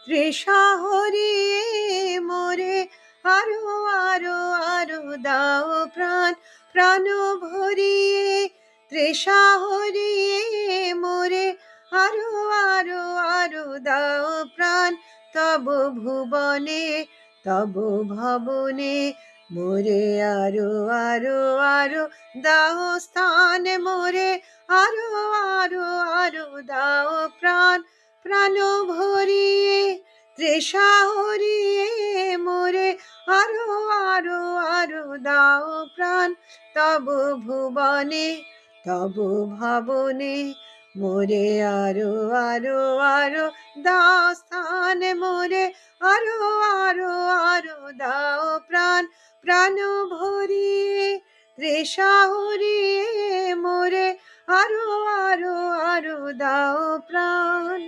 তৃষা হরিয়ে মোরে আরো আরো আরো দাও প্রাণ, প্রাণ ভরিয়ে। তৃষা হরিয়ে মোরে আরো আরো আরো দাও প্রাণ, তব ভুবনে তব ভবনে মোরে আরো আরো আরো দাও স্থান, মোরে আরো আরো আরো দাও প্রাণ, প্রাণ ভরিয়ে। তৃষা হরিয়ে মোরে আরো আরো আরো দাও প্রাণ, তব ভুবনে তব ভবনে মোরে আরো আরো আরো দাও স্থান, মোরে আরো আরো আরো দাও প্রাণ, প্রাণ ভরিয়ে। তৃষা হরিয়ে মোরে আরো আরো আরো দাও প্রাণ।